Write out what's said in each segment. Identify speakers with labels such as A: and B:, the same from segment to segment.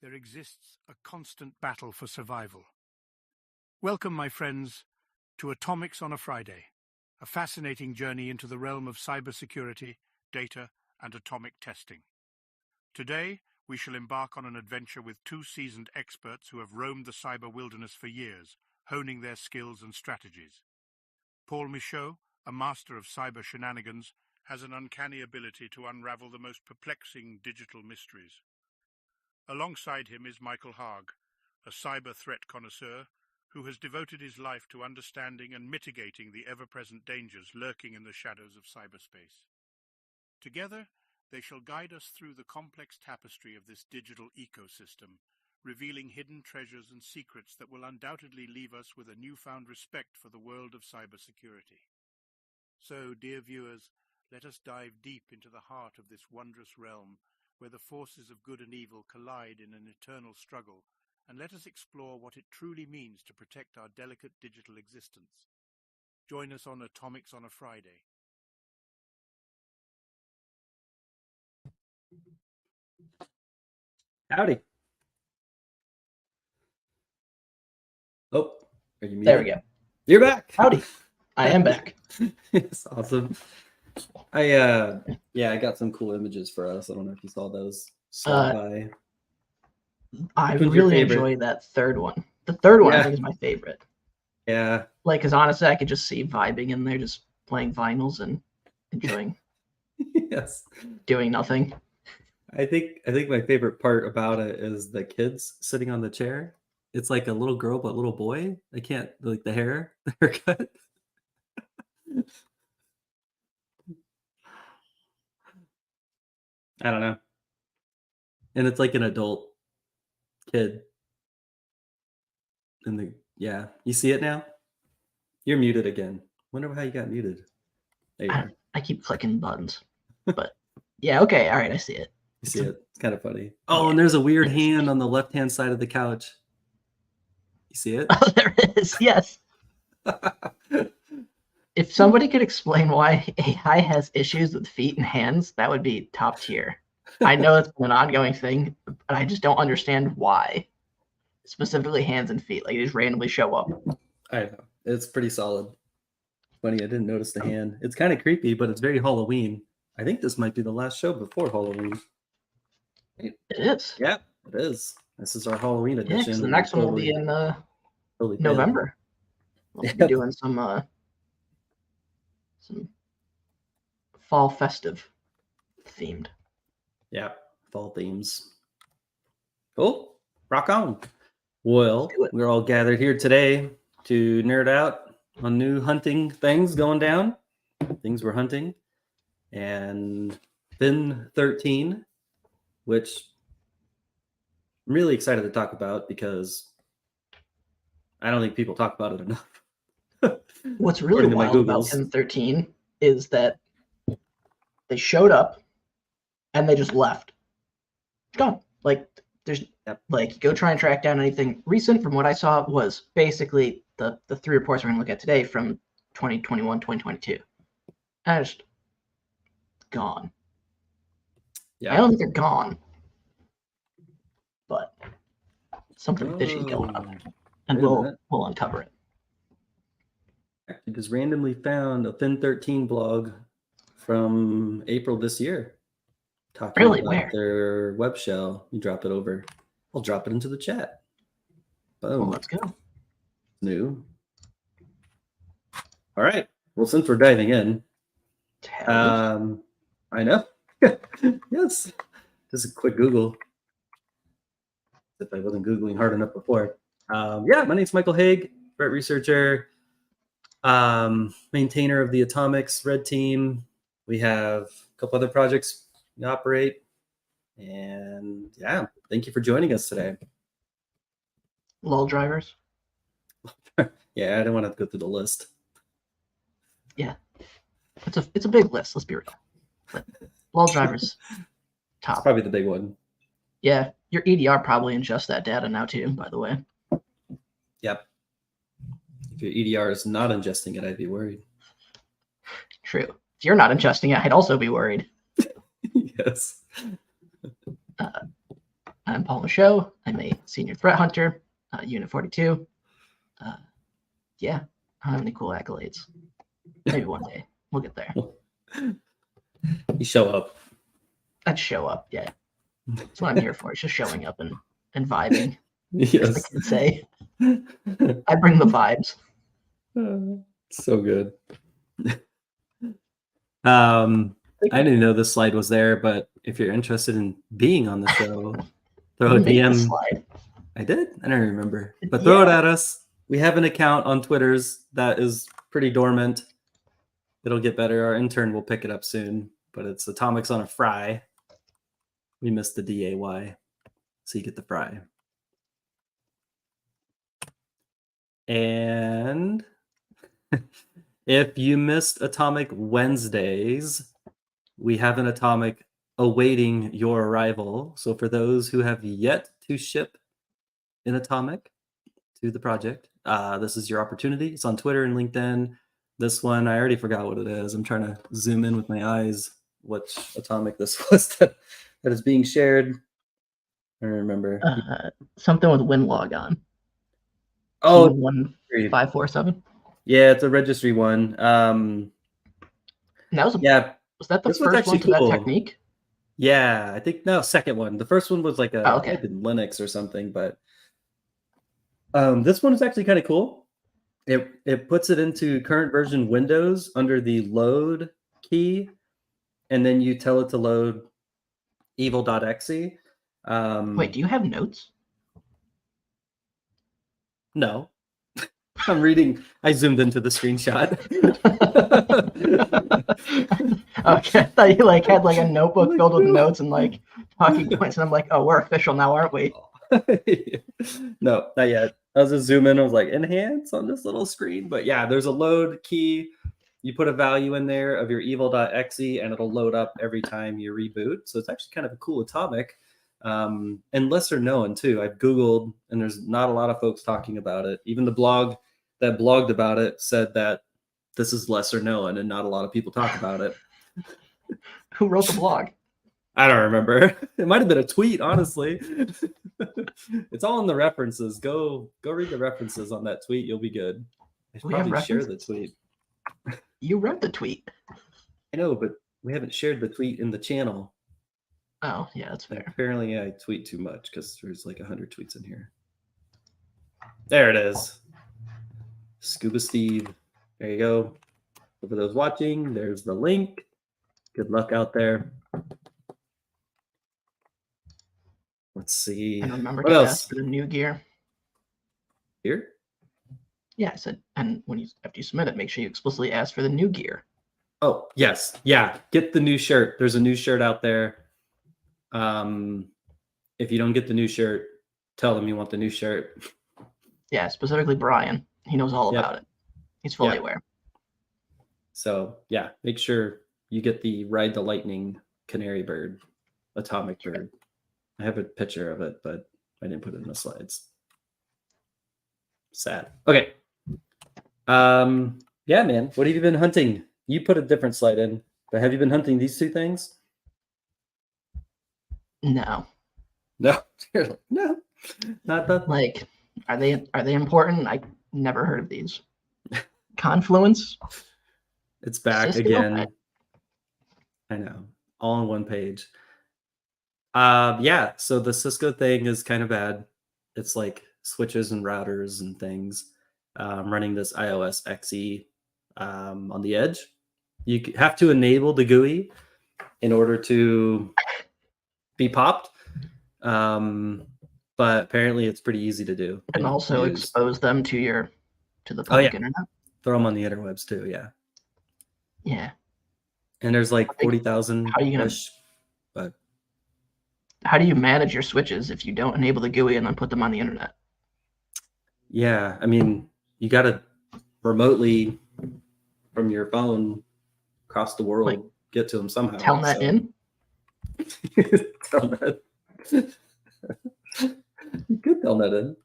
A: There exists a constant battle for survival. Welcome, my friends, to Atomics on a Friday, a fascinating journey into the realm of cybersecurity, data, and atomic testing. Today, we shall embark on an adventure with two seasoned experts who have roamed the cyber wilderness for years, honing their skills and strategies. Paul Michaud, a master of cyber shenanigans, has an uncanny ability to unravel the most perplexing digital mysteries. Alongside him is Michael Haag, a cyber threat connoisseur who has devoted his life to understanding and mitigating the ever-present dangers lurking in the shadows of cyberspace. Together, they shall guide us through the complex tapestry of this digital ecosystem, revealing hidden treasures and secrets that will undoubtedly leave us with a newfound respect for the world of cybersecurity. So, dear viewers, let us dive deep into the heart of this wondrous realm, where the forces of good and evil collide in an eternal struggle, and let us explore what it truly means to protect our delicate digital existence. Join us on Atomics on a Friday.
B: Howdy. Oh, are you muted?
C: There we go.
B: You're back.
C: Howdy. I am back.
B: It's awesome. I got some cool images for us. I don't know if you saw those. By.
C: I really enjoy that third one. The third one I think is my favorite.
B: Yeah.
C: Like, because honestly, I could just see vibing in there, just playing vinyls and enjoying.
B: Yes.
C: Doing nothing.
B: I think my favorite part about it is the kids sitting on the chair. It's like a little girl but little boy. I can't like the haircut. I don't know. And it's like an adult kid. And you see it now? You're muted again. Wonder how you got muted. There you are.
C: I keep clicking buttons. But yeah, okay, all right, I see it.
B: You see it? It's kind of funny. Oh, yeah. And there's a weird hand on the left-hand side of the couch. You see it?
C: Oh, there it is. Yes. If somebody could explain why AI has issues with feet and hands, that would be top tier. I know it's been an ongoing thing, but I just don't understand why. Specifically hands and feet. Like, they just randomly show up.
B: I know. It's pretty solid. Funny, I didn't notice the hand. It's kind of creepy, but it's very Halloween. I think this might be the last show before Halloween.
C: It is.
B: Yeah, it is. This is our Halloween edition.
C: Yeah, the next one will be in November. We'll be doing some fall festive themed.
B: Yeah, fall themes. Cool. Rock on. Well, we're all gathered here today to nerd out on new hunting things going down. Things we're hunting. And FIN13, which I'm really excited to talk about because I don't think people talk about it enough.
C: What's really wild about FIN13 is that they showed up and they just left. Gone. Like, there's like, go try and track down anything recent. From what I saw was basically the three reports we're going to look at today from 2021, 2022. And just gone. Yeah. I don't think they're gone, but something fishy going on, and we'll uncover it.
B: I just randomly found a FIN13 blog from April this year talking about their web shell. You drop it over. I'll drop it into the chat. Boom.
C: Well, let's go.
B: New. All right. Well, since we're diving in, I know. Yes. Just a quick Google. If I wasn't Googling hard enough before. Yeah, my name's Michael Haig, threat researcher, maintainer of the Atomics Red Team. We have a couple other projects we operate. And yeah, thank you for joining us today.
C: LOL drivers.
B: Yeah, I don't want to go through the list.
C: Yeah, it's a big list. Let's be real. But LOL drivers, top.
B: It's probably the big one.
C: Yeah, your EDR probably ingests that data now too. By the way.
B: Yep. If your EDR is not ingesting it, I'd be worried.
C: True. If you're not ingesting it, I'd also be worried.
B: Yes.
C: I'm Paul Michaud. I'm a senior threat hunter, Unit 42. Yeah, I don't have any cool accolades. Maybe one day we'll get there.
B: You show up.
C: I'd show up. Yeah, that's what I'm here for. It's just showing up and vibing.
B: Yes.
C: As the kids say. I bring the vibes.
B: So good. I didn't know this slide was there, but if you're interested in being on the show, throw a DM.
C: Slide.
B: I did? I don't remember. But throw it at us. We have an account on Twitter's that is pretty dormant. It'll get better. Our intern will pick it up soon, but it's Atomics on a Fry. We missed the DAY, so you get the fry. And if you missed Atomic Wednesdays, we have an Atomic awaiting your arrival. So for those who have yet to ship an Atomic to the project, this is your opportunity. It's on Twitter and LinkedIn. This one, I already forgot what it is. I'm trying to zoom in with my eyes which Atomic this was that is being shared. I don't remember.
C: Something with WinLog on.
B: Oh,
C: 1547.
B: Yeah, it's a registry one.
C: And that was was that the first one to that technique?
B: Yeah, I think second one. The first one was like a Linux or something, but this one is actually kind of cool. It puts it into current version Windows under the load key, and then you tell it to load evil.exe.
C: Wait, do you have notes?
B: No. I'm reading. I zoomed into the screenshot.
C: Okay, I thought you had a notebook filled with notes and talking points, and I'm like, oh, we're official now, aren't we?
B: No, not yet. I was just zoom in. I was like, enhance on this little screen. But yeah, there's a load key. You put a value in there of your evil.exe, and it'll load up every time you reboot. So it's actually kind of a cool Atomic. And lesser known too. I've Googled, and there's not a lot of folks talking about it. Even the blog that blogged about it said that this is lesser known and not a lot of people talk about it.
C: Who wrote the blog?
B: I don't remember. It might have been a tweet, honestly. It's all in the references. Go read the references on that tweet. You'll be good. I should probably share the tweet.
C: You wrote the tweet.
B: I know, but we haven't shared the tweet in the channel.
C: Oh, yeah, that's fair.
B: Apparently I tweet too much because there's 100 tweets in here. There it is. Scuba Steve. There you go. For those watching, there's the link. Good luck out there. Let's see.
C: And remember
B: what
C: to
B: else?
C: ask for the new gear.
B: Here?
C: Yeah, I said, and after you submit it, make sure you explicitly ask for the new gear.
B: Oh, yes. Yeah. Get the new shirt. There's a new shirt out there. If you don't get the new shirt, tell them you want the new shirt.
C: Yeah, specifically Brian. He knows all about it. He's fully aware.
B: So yeah, make sure you get the Ride the Lightning canary bird, Atomic bird. I have a picture of it, but I didn't put it in the slides. Sad. Okay. Yeah, man. What have you been hunting? You put a different slide in, but have you been hunting these two things?
C: No.
B: No. No. Not that.
C: Are they important? I never heard of these. Confluence.
B: It's back
C: Cisco?
B: again. I know. All on one page. Yeah, so the Cisco thing is kind of bad. It's like switches and routers and things. I'm running this iOS XE on the edge. You have to enable the GUI in order to be popped. But apparently it's pretty easy to do.
C: And also expose them to the public internet.
B: Throw them on the interwebs too, yeah.
C: Yeah.
B: And there's like 40,000.
C: But how do you manage your switches if you don't enable the GUI and then put them on the internet?
B: Yeah, I mean, you got to remotely from your phone across the world get to them somehow.
C: Telnet in?
B: Telnet. You could Telnet in.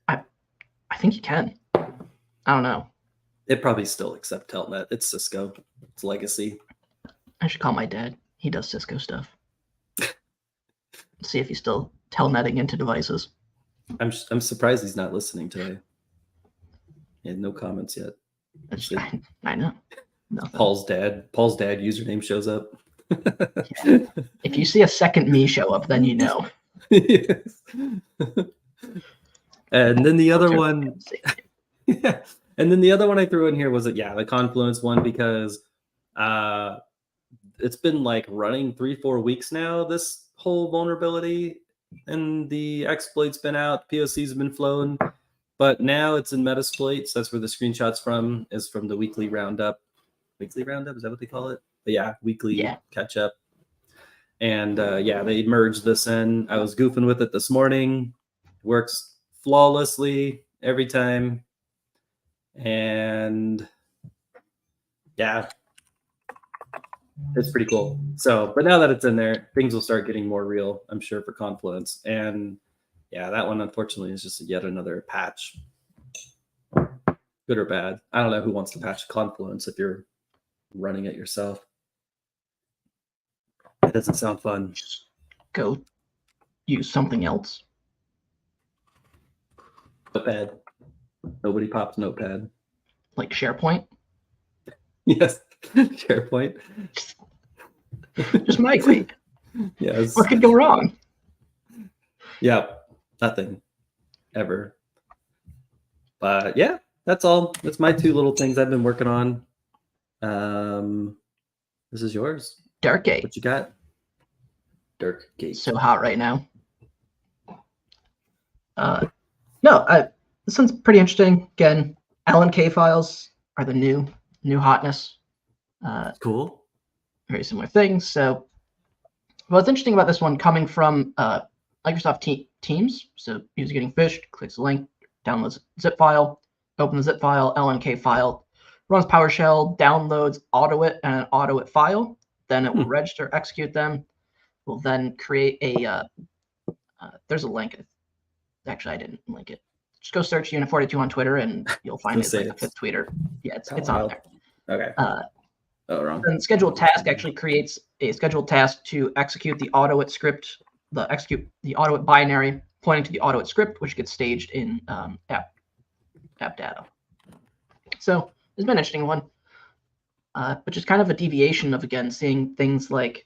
C: I think you can. I don't know.
B: It probably still accept Telnet. It's Cisco. It's legacy.
C: I should call my dad. He does Cisco stuff. See if he's still telnetting into devices.
B: I'm surprised he's not listening today. He had no comments yet.
C: I know. Nothing.
B: Paul's dad username shows up.
C: Yeah. If you see a second me show up, then you know.
B: Yes. And then the other one, yeah. And then the other one I threw in here was the Confluence one, because it's been like running 3-4 weeks now, this whole vulnerability, and the exploit's been out, POC's been flown, but now it's in Metasploits. That's where the screenshots is from the weekly roundup. Weekly roundup, is that what they call it? But yeah, weekly catch up. And they merged this in. I was goofing with it this morning. Works flawlessly every time. And yeah, it's pretty cool. So, but now that it's in there, things will start getting more real, I'm sure, for Confluence. And yeah, that one, unfortunately, is just yet another patch. Good or bad. I don't know who wants to patch Confluence if you're running it yourself. It doesn't sound fun.
C: Go use something else.
B: Notepad. Nobody pops Notepad.
C: Like SharePoint?
B: Yes, SharePoint.
C: Just migrate.
B: Yes.
C: What could go wrong?
B: Yeah, nothing. Ever. But yeah, that's all. That's my 2 little things I've been working on. This is yours.
C: Darkgate.
B: What you got? Darkgate.
C: So hot right now. This one's pretty interesting. Again, LNK files are the new hotness.
B: Cool.
C: Very similar things. So what's interesting about this one, coming from Microsoft Teams, so user getting phished, clicks the link, downloads zip file, open the zip file, LNK file, runs PowerShell, downloads AutoIt and an AutoIt file. Then it will register, execute them. Will then create a. There's a link. Actually, I didn't link it. Just go search Unit42 on Twitter, and you'll find it. Like a 5th tweeter. Yeah, it's on there.
B: Okay. Wrong.
C: And scheduled task actually creates a scheduled task to execute the AutoIt script, the AutoIt binary pointing to the AutoIt script, which gets staged in app data. So it's been an interesting one, which is kind of a deviation of, again, seeing things like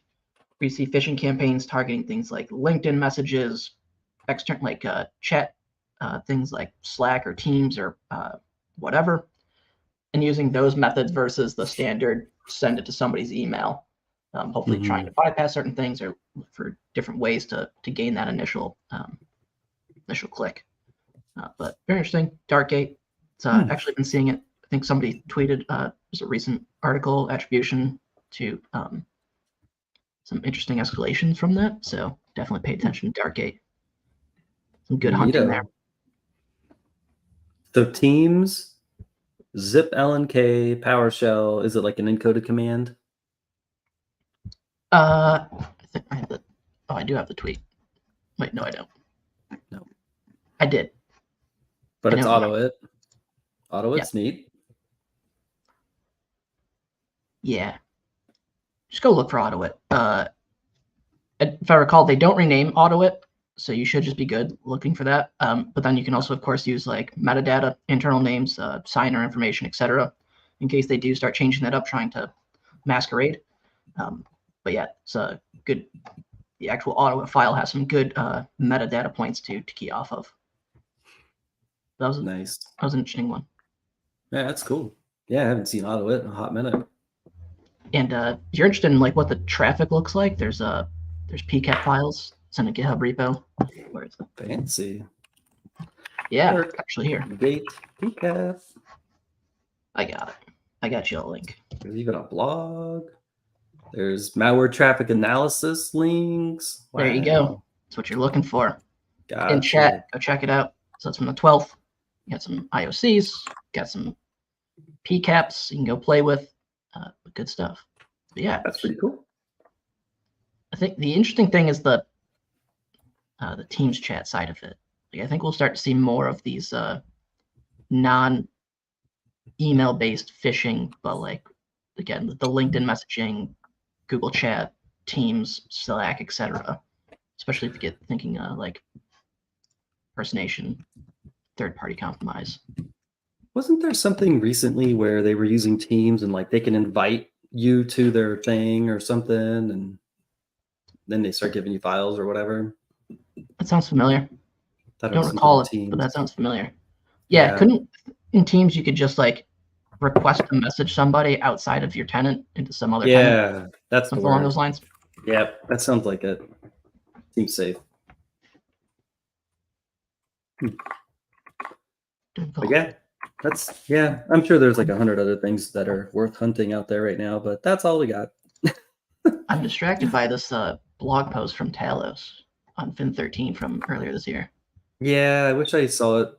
C: we see phishing campaigns targeting things like LinkedIn messages, external like chat, things like Slack or Teams or whatever, and using those methods versus the standard send it to somebody's email, hopefully trying to bypass certain things or look for different ways to gain that initial click. But very interesting. Darkgate. It's actually been seeing it. I think somebody tweeted there's a recent article attribution to some interesting escalations from that. So definitely pay attention to Darkgate. Some good hunting there.
B: So Teams, zip LNK, PowerShell, is it like an encoded command?
C: I think I have the. Oh, I do have the tweet. Wait, no, I don't.
B: No,
C: I did.
B: But it's AutoIt. AutoIt's neat.
C: Yeah. Just go look for AutoIt. If I recall, they don't rename AutoIt, so you should just be good looking for that. But then you can also, of course, use like metadata, internal names, signer information, etc., in case they do start changing that up, trying to masquerade. But yeah, it's a good. The actual AutoIt file has some good metadata points to key off of. That was
B: nice.
C: That was an interesting one.
B: Yeah, that's cool. Yeah, I haven't seen AutoIt in a hot minute.
C: And if you're interested in like what the traffic looks like, there's PCAP files. It's in a GitHub repo. Where is it?
B: Fancy.
C: Yeah, actually here.
B: Gate PCAP.
C: I got it. I got you a link.
B: There's even a blog. There's malware traffic analysis links.
C: Wow. There you go. That's what you're looking for.
B: Gotcha.
C: In chat, go check it out. So it's from the 12th. You got some IOCs, got some PCAPs you can go play with. Good stuff. But yeah,
B: that's pretty cool.
C: I think the interesting thing is the Teams chat side of it. Like, I think we'll start to see more of these non-email based phishing, but like again the LinkedIn messaging, Google Chat, Teams, Slack, etc. Especially if you get thinking like impersonation, third-party compromise.
B: Wasn't there something recently where they were using Teams and like they can invite you to their thing or something, and then they start giving you files or whatever?
C: That sounds familiar. I don't recall it, but that sounds familiar. Yeah, couldn't in Teams you could just like request to message somebody outside of your tenant into some other tenant?
B: Yeah, that's
C: something along those lines.
B: Yep, that sounds like it. Seems safe. But yeah, I'm sure there's like 100 other things that are worth hunting out there right now, but that's all we got.
C: I'm distracted by this blog post from Talos on FIN13 from earlier this year.
B: Yeah, I wish I saw it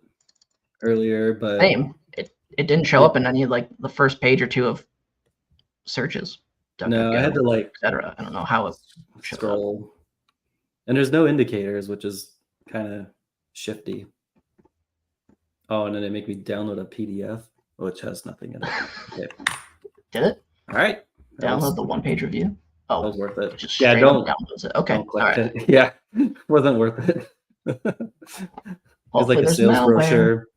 B: earlier, but
C: same. It didn't show up in any like the first page or two of searches.
B: No, I had to like
C: etc. I don't know how it
B: scroll. And there's no indicators, which is kind of shifty. Oh, and then they make me download a PDF, which has nothing in it. Okay.
C: Did it?
B: All right.
C: Download the one-page review. Oh,
B: that was worth it.
C: Just
B: don't
C: downloads it. Okay.
B: Don't click it. Yeah, wasn't worth it. It's like a sales brochure.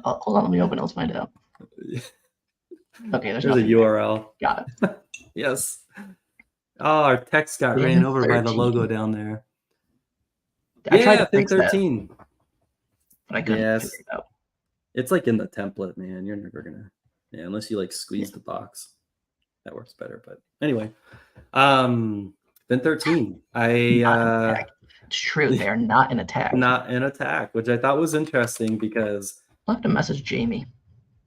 C: Hold on, let me open it. Let's find out. Okay, there's
B: a URL.
C: Got it.
B: Yes. Oh, our text got ran over by the logo down there.
C: I tried to fix
B: FIN13.
C: That, but I couldn't figure it out.
B: It's like in the template, man. You're never gonna, unless you like squeeze the box. That works better. But anyway, FIN13.
C: It's true. They are not an attack.
B: Not an attack, which I thought was interesting because
C: I'll have to message Jamie.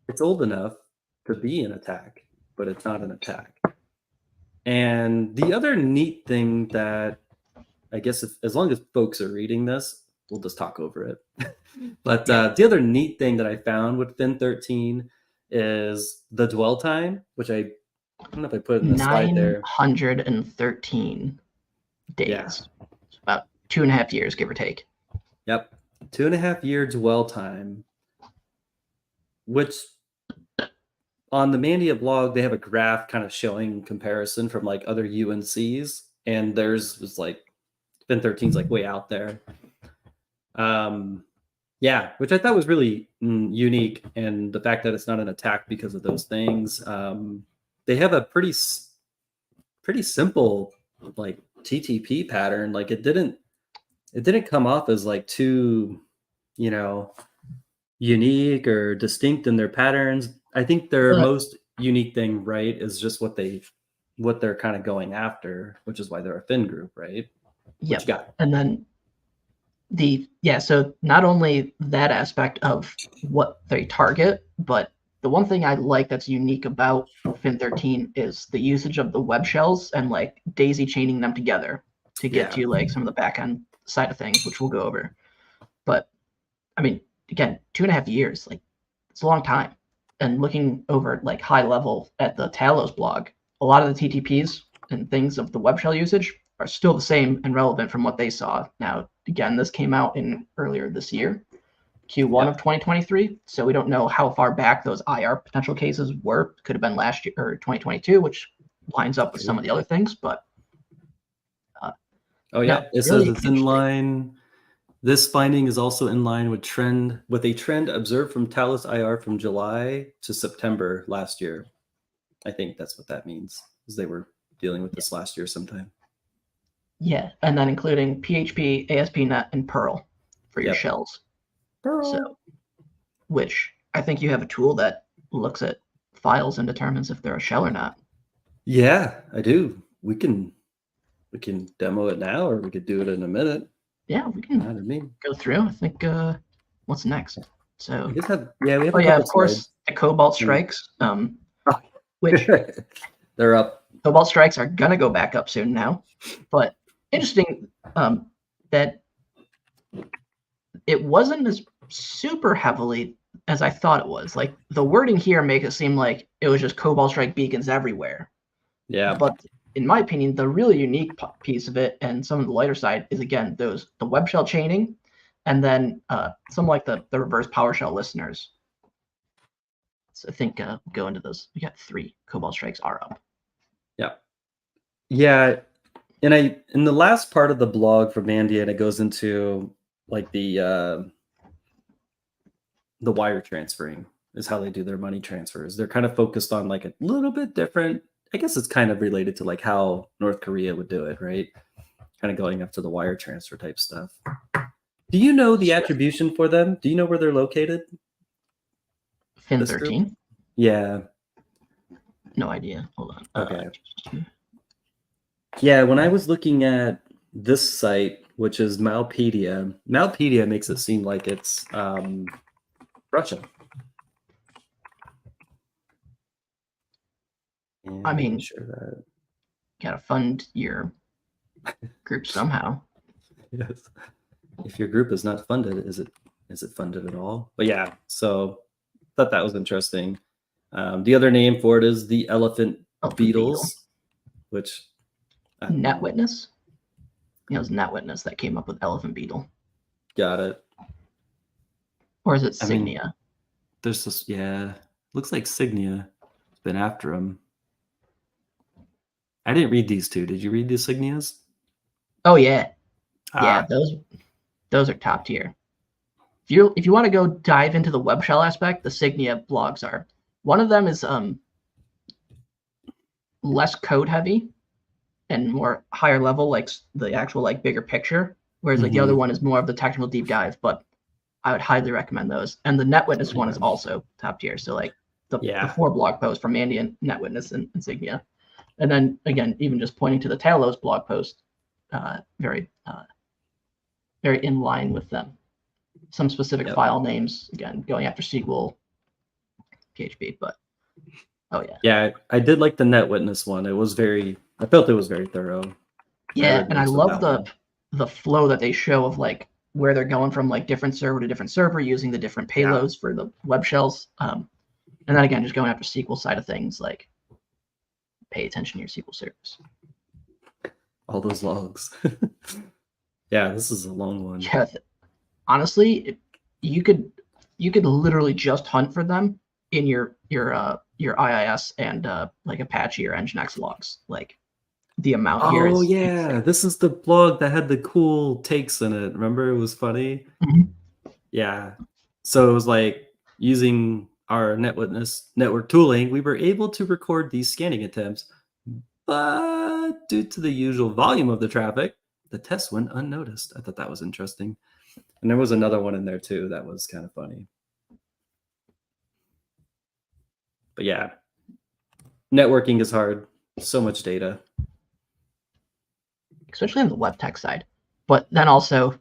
B: It's old enough to be an attack, but it's not an attack. And the other neat thing that I guess as long as folks are reading this, we'll just talk over it. But the other neat thing that I found with FIN13 is the dwell time, which I don't know if I put in the slide there.
C: 913 days. Yeah. It's about 2.5 years, give or take.
B: Yep. 2.5 year dwell time, which on the Mandia blog, they have a graph kind of showing comparison from like other UNCs, and theirs was like FIN13's like way out there. Yeah, which I thought was really unique, and the fact that it's not an attack because of those things. They have a pretty simple like TTP pattern. Like it didn't come off as like too, unique or distinct in their patterns. I think their most unique thing, right, is just what they're kind of going after, which is why they're a Fin group, right?
C: Yeah. And then so not only that aspect of what they target, but the one thing I like that's unique about FIN13 is the usage of the web shells and like daisy chaining them together to get to like some of the back end side of things, which we'll go over. But I mean, again, 2.5 years, like it's a long time. And looking over like high level at the Talos blog, a lot of the TTPs and things of the web shell usage are still the same and relevant from what they saw. Now, again, this came out in earlier this year, Q1 of 2023. So we don't know how far back those IR potential cases were. Could have been last year or 2022, which lines up with some of the other things. But
B: it says it's in line. This finding is also in line with a trend observed from Talos IR from July to September last year. I think that's what that means, because they were dealing with this last year sometime.
C: Yeah, and then including PHP, ASP.NET, and Perl for your shells.
B: Perl.
C: So, which I think you have a tool that looks at files and determines if they're a shell or not.
B: Yeah, I do. We can demo it now, or we could do it in a minute.
C: Yeah, we can go through. I think what's next? So
B: we have we have
C: of course, the Cobalt Strikes. Which
B: they're up.
C: Cobalt Strikes are gonna go back up soon now. But interesting that it wasn't as super heavily as I thought it was. Like the wording here makes it seem like it was just Cobalt Strike beacons everywhere.
B: Yeah.
C: But in my opinion, the really unique piece of it and some of the lighter side is, again, the web shell chaining, and then some like the reverse PowerShell listeners. So I think go into those. We got 3 Cobalt Strikes are up.
B: Yeah. And in the last part of the blog from Mandiant, it goes into like the wire transferring is how they do their money transfers. They're kind of focused on like a little bit different. I guess it's kind of related to like how North Korea would do it, right? Kind of going up to the wire transfer type stuff. Do you know the attribution for them? Do you know where they're located?
C: FIN13?
B: Yeah.
C: No idea. Hold on.
B: Okay. Yeah, when I was looking at this site, which is Malpedia makes it seem like it's Russia.
C: And I mean, gotta fund your group somehow.
B: Yes. If your group is not funded, is it funded at all? But yeah, so thought that was interesting. The other name for it is the elephant beetles, which
C: NetWitness. It was NetWitness that came up with elephant beetle.
B: Got it.
C: Or is it Signia?
B: There's this, looks like Signia has been after him. I didn't read these 2. Did you read the Signias?
C: Oh yeah, yeah. Those are top tier. If you want to go dive into the web shell aspect, the Signia blogs are. One of them is less code heavy and more higher level, like the actual like bigger picture. Whereas like the other one is more of the technical deep dive. But I would highly recommend those. And the NetWitness one is also top tier. So like the 4 blog posts from Andy and NetWitness and Signia. And then again, even just pointing to the Talos blog post, very in line with them. Some specific file names, again, going after SQL, PHP, but yeah, I did like the NetWitness one. I felt it was very thorough. Yeah, and I love the flow that they show of like where they're going from like different server to different server using the different payloads for the web shells. And then again, just going after SQL side of things, like pay attention to your SQL service.
B: All those logs. Yeah, this is a long one.
C: Yeah, honestly, you could literally just hunt for them in your IIS and like Apache or Nginx logs. Like the amount here is.
B: Oh yeah, insane. This is the blog that had the cool takes in it. Remember, it was funny. Yeah, so it was like using our NetWitness network tooling, we were able to record these scanning attempts, but due to the usual volume of the traffic, the test went unnoticed. I thought that was interesting. And there was another one in there too that was kind of funny. But yeah, networking is hard. So much data.
C: Especially on the web tech side. But then also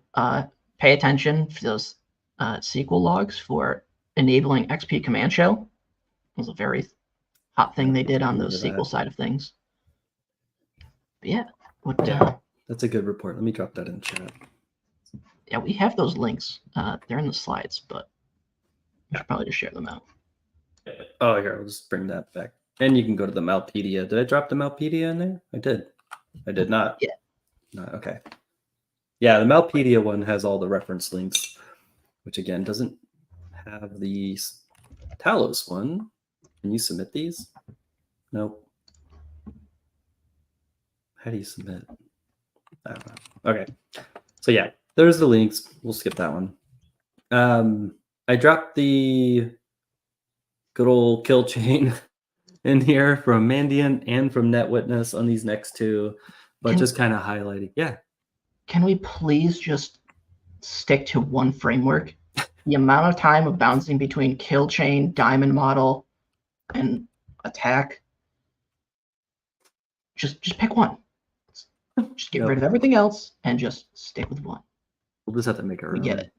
C: pay attention to those SQL logs for enabling XP command shell. It was a very hot thing they did on those SQL side of things. But yeah.
B: That's a good report. Let me drop that in chat.
C: Yeah, we have those links. They're in the slides, but we should probably just share them out.
B: Oh, here, I'll just bring that back. And you can go to the Malpedia. Did I drop the Malpedia in there? I did. I did not.
C: Yeah.
B: No, okay. Yeah, the Malpedia one has all the reference links, which again doesn't have the Talos one. Can you submit these? Nope. How do you submit? I don't know. Okay. So yeah, there's the links. We'll skip that one. I dropped the good old kill chain in here from Mandiant and from NetWitness on these next 2, but just kind of highlighting. Yeah.
C: Can we please just stick to one framework? The amount of time of bouncing between kill chain, diamond model, and attack. Just pick one. Just get
B: Yep.
C: rid of everything else and just stick with one.
B: We'll just have to make our
C: We
B: own.
C: get it.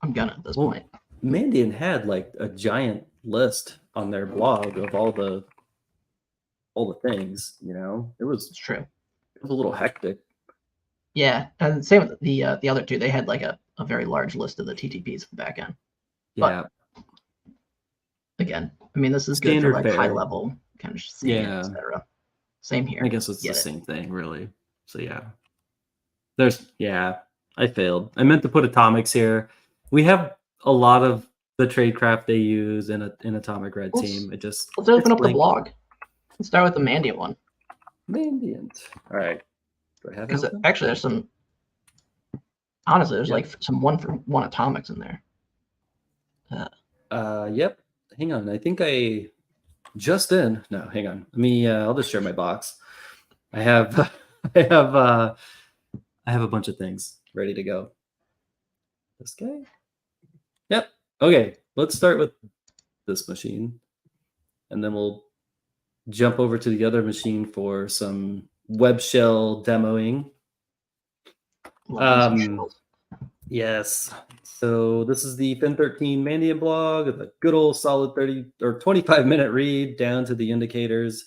C: I'm gonna at this
B: Well,
C: point.
B: Mandiant had like a giant list on their blog of all the things, you know.
C: It's true.
B: It was a little hectic.
C: Yeah, and same with the other two. They had like a very large list of the TTPs at the back end.
B: Yeah.
C: But again, I mean, this is
B: Standard
C: good for like
B: fare.
C: high level kind of senior,
B: Yeah.
C: etc. Same here.
B: I guess it's the same thing, really. So yeah. I failed. I meant to put atomics here. We have a lot of the tradecraft they use in Atomic Red Team.
C: Let's open up the blog. Let's start with the Mandiant one.
B: Mandiant. All right. Do I have it?
C: Because actually, there's some. Honestly, there's like some 1-for-1 atomics in there.
B: Yep. Hang on. I think I just in. No, hang on. Let me. I'll just share my box. I have. I have a bunch of things ready to go. This guy. Yep. Okay. Let's start with this machine, and then we'll jump over to the other machine for some web shell demoing. Yes. So this is the FIN13 Mandiant blog, a good old solid 30 or 25-minute read down to the indicators.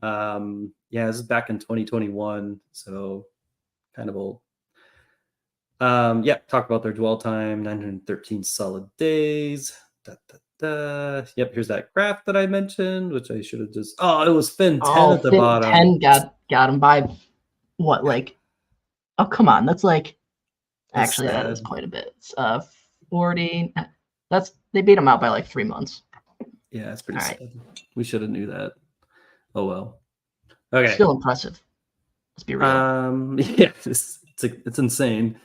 B: This is back in 2021, so kind of old. Talk about their dwell time, 913 solid days. Yep, here's that graph that I mentioned, which I should have just. Oh, it was FIN10 at the bottom.
C: FIN10 got him by what, like? Oh, come on, that's like. Actually, that is quite a bit. It's 40. They beat him out by like 3 months.
B: Yeah, that's pretty sad. Right. We should have knew that. Oh well. Okay.
C: Still impressive. Let's be real.
B: Yeah, it's insane.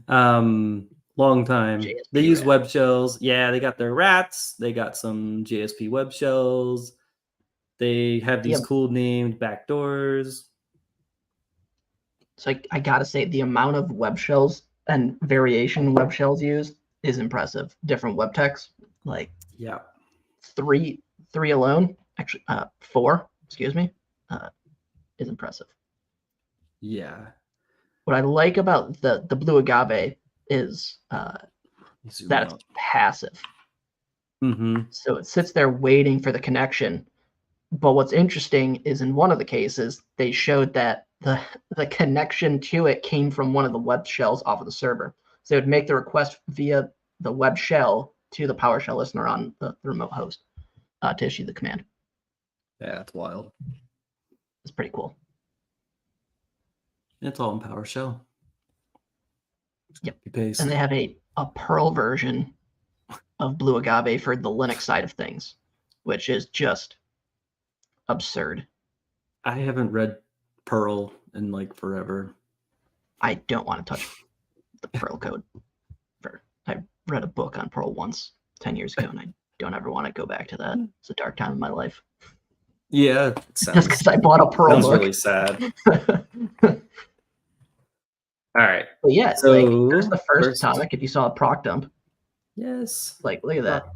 B: Long time. JSP they use web shells. Yeah, they got their rats. They got some JSP web shells. They have these cool named backdoors.
C: So I gotta say, the amount of web shells and variation web shells used is impressive. Different web techs, like three alone, actually 4, excuse me, is impressive.
B: Yeah.
C: What I like about the blue agave is that it's passive.
B: Mm-hmm.
C: So it sits there waiting for the connection. But what's interesting is in one of the cases, they showed that the connection to it came from one of the web shells off of the server. So it would make the request via the web shell to the PowerShell listener on the remote host to issue the command.
B: Yeah, it's wild.
C: It's pretty cool.
B: It's all in PowerShell.
C: Yep. And they have a Perl version of Blue Agave for the Linux side of things, which is just absurd.
B: I haven't read Perl in like forever.
C: I don't want to touch the Perl code. I read a book on Perl once 10 years ago, and I don't ever want to go back to that. It's a dark time in my life.
B: Yeah,
C: just because I bought a Perl book.
B: Really sad. All right.
C: But yeah, so like, there's the first atomic. If you saw a proc dump.
B: Yes.
C: Like, look at that.